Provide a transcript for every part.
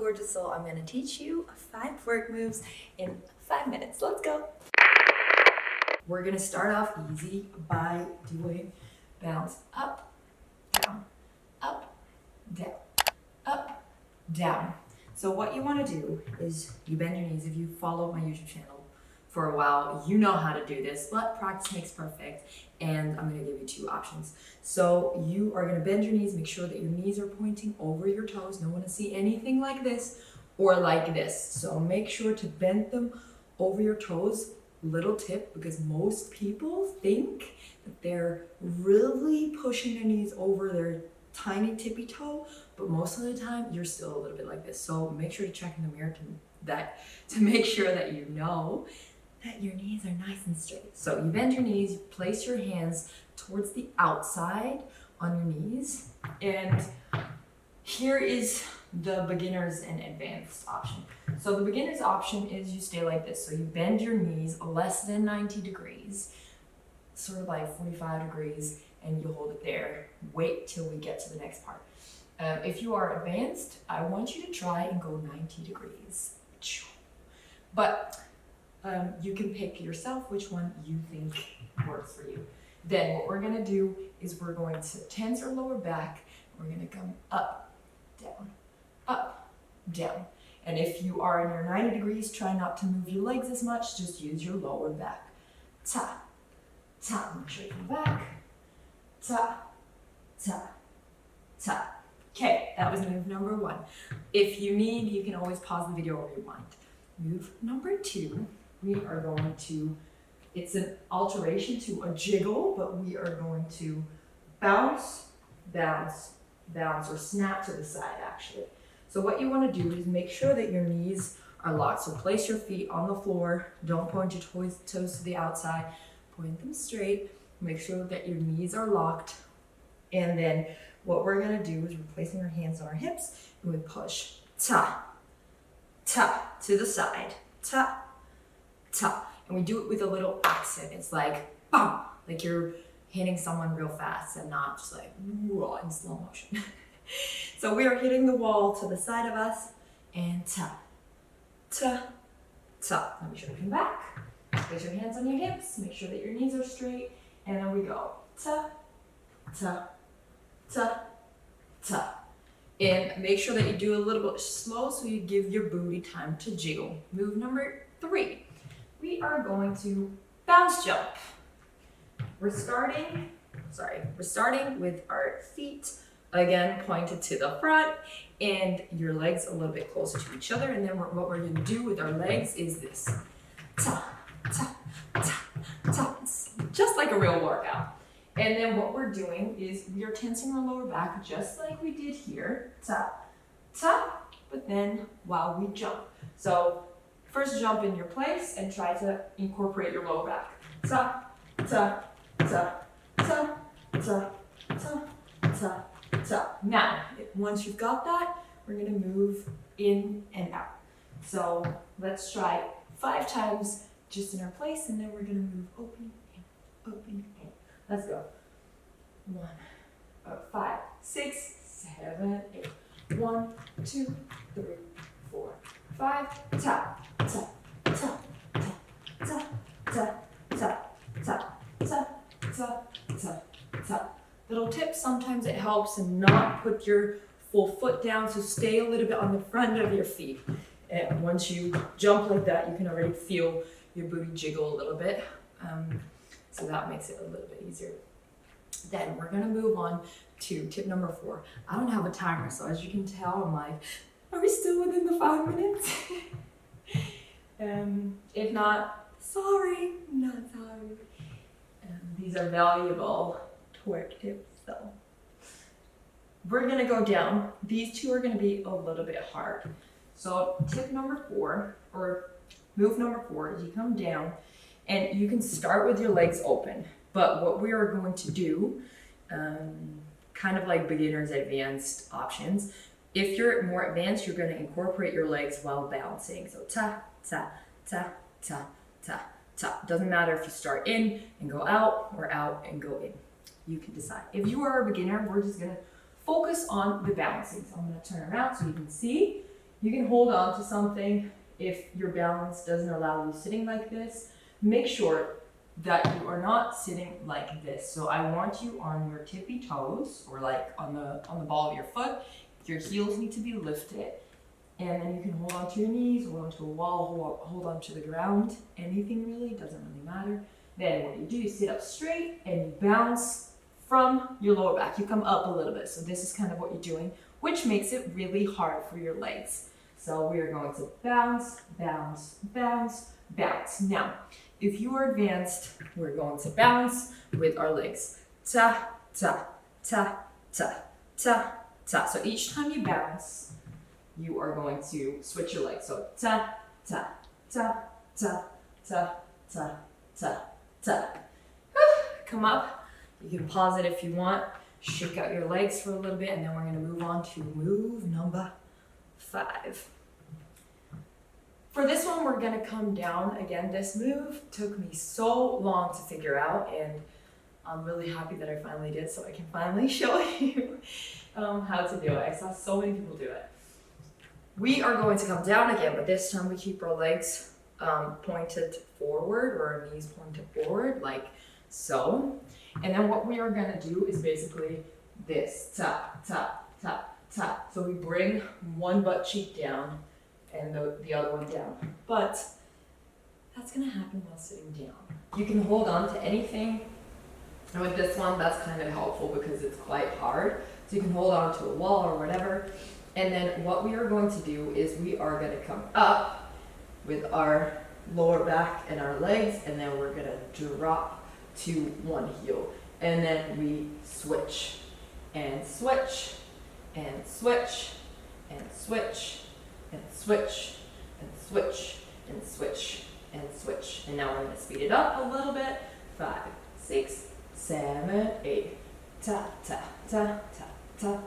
gorgeous soul. I'm gonna teach you 5 twerk moves in 5 minutes. Let's go. We're gonna start off easy by doing bounce up, down, up, down, up, down. So what you wanna do is you bend your knees. If you follow my YouTube channel for a while, you know how to do this, but practice makes perfect. And I'm gonna give you 2 options. So you are gonna bend your knees, make sure that your knees are pointing over your toes. Don't wanna see anything like this or like this. So make sure to bend them over your toes. Little tip, because most people think that they're really pushing their knees over their tiny tippy toe, but most of the time you're still a little bit like this. So make sure to check in the mirror to make sure that you know that your knees are nice and straight. So you bend your knees, you place your hands towards the outside on your knees, and here is the beginners and advanced option. So the beginners option is you stay like this. So you bend your knees less than 90 degrees, sort of like 45 degrees, and you hold it there. Wait till we get to the next part. If you are advanced, I want you to try and go 90 degrees. But you can pick yourself which one you think works for you. Then what we're gonna do is we're going to tense our lower back. We're gonna come up, down, up, down. And if you are in your 90 degrees, try not to move your legs as much, just use your lower back. Ta, ta, make sure you come back. Ta, ta, ta. Okay, that was move number 1. If you need, you can always pause the video or rewind. Move number 2, we are going to, it's an alteration to a jiggle, but we are going to bounce, bounce, bounce, or snap to the side actually. So what you want to do is make sure that your knees are locked. So place your feet on the floor. Don't point your toes to the outside. Point them straight. Make sure that your knees are locked. And then what we're going to do is we're placing our hands on our hips and we push ta, ta to the side. Ta, ta. And we do it with a little accent. It's like bam, like you're hitting someone real fast and not just like whoa, in slow motion. So we are hitting the wall to the side of us and ta, ta, ta. Let me show you from back. Place your hands on your hips, make sure that your knees are straight, and then we go ta, ta, ta, ta. And make sure that you do a little bit slow so you give your booty time to jiggle. Move number 3. We are going to bounce jump. We're starting with our feet again pointed to the front and your legs a little bit closer to each other. And then what we're going to do with our legs is this. Ta, ta, ta, ta. It's just like a real workout. And then what we're doing is we are tensing our lower back just like we did here. Ta, ta, but then while we jump. So first jump in your place and try to incorporate your lower back. Ta, ta, ta, ta, ta, ta, ta, ta. Now, once you've got that, we're gonna move in and out. So let's try 5 times just in our place, and then we're gonna move open in, open in. Let's go. 1, 5, 6, 7, 8. 1, 2, 3, 4, 5. Ta, ta, ta, ta, ta, ta, ta, ta, ta, ta, ta, ta. Little tip, sometimes it helps to not put your full foot down, so stay a little bit on the front of your feet. And once you jump like that, you can already feel your booty jiggle a little bit. So that makes it a little bit easier. Then we're gonna move on to tip number 4. I don't have a timer, so as you can tell, I'm like, are we still within the 5 minutes? If not, sorry, not sorry. These are valuable twerk tips, so we're gonna go down. These 2 are gonna be a little bit hard. So tip number 4, or move number 4, is you come down and you can start with your legs open. But what we are going to do, kind of like beginners advanced options, if you're more advanced, you're going to incorporate your legs while bouncing. So ta, ta, ta, ta, ta, ta. Doesn't matter if you start in and go out or out and go in. You can decide. If you are a beginner, we're just going to focus on the bouncing. So I'm going to turn around so you can see. You can hold on to something if your balance doesn't allow you sitting like this. Make sure that you are not sitting like this. So I want you on your tippy toes, or like on the ball of your foot. Your heels need to be lifted. And then you can hold on to your knees, hold on to a wall, hold on to the ground. Anything really, doesn't really matter. Then what you do is sit up straight and you bounce from your lower back. You come up a little bit. So this is kind of what you're doing, which makes it really hard for your legs. So we are going to bounce, bounce, bounce, bounce. Now, if you are advanced, we're going to bounce with our legs. Ta, ta, ta, ta, ta, ta. So each time you bounce, you are going to switch your legs. So ta, ta, ta, ta, ta, ta, ta, ta. Come up. You can pause it if you want. Shake out your legs for a little bit, and then we're going to move on to move number 5. For this one, we're going to come down. Again, this move took me so long to figure out, and I'm really happy that I finally did, so I can finally show you how to do it. I saw so many people do it. We are going to come down again, but this time we keep our legs pointed forward, or our knees pointed forward, like so. And then what we are going to do is basically this, tap, tap, tap, tap. So we bring one butt cheek down and the other one down. But that's going to happen while sitting down. You can hold on to anything. And with this one, that's kind of helpful because it's quite hard. So you can hold on to a wall or whatever. And then what we are going to do is we are going to come up with our lower back and our legs, and then we're going to drop to one heel. And then we switch and switch and switch and switch and switch and switch and switch and switch. And now we're going to speed it up a little bit. 5, 6, 7, 8. Ta ta ta ta ta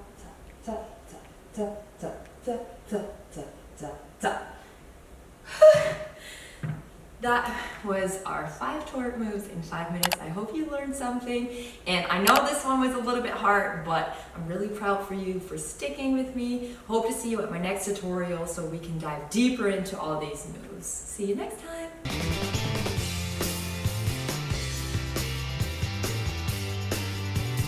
ta ta ta ta ta ta ta ta. That was our 5 TWERK moves in 5 minutes. I hope you learned something. And I know this one was a little bit hard, but I'm really proud for you for sticking with me. Hope to see you at my next tutorial so we can dive deeper into all these moves. See you next time.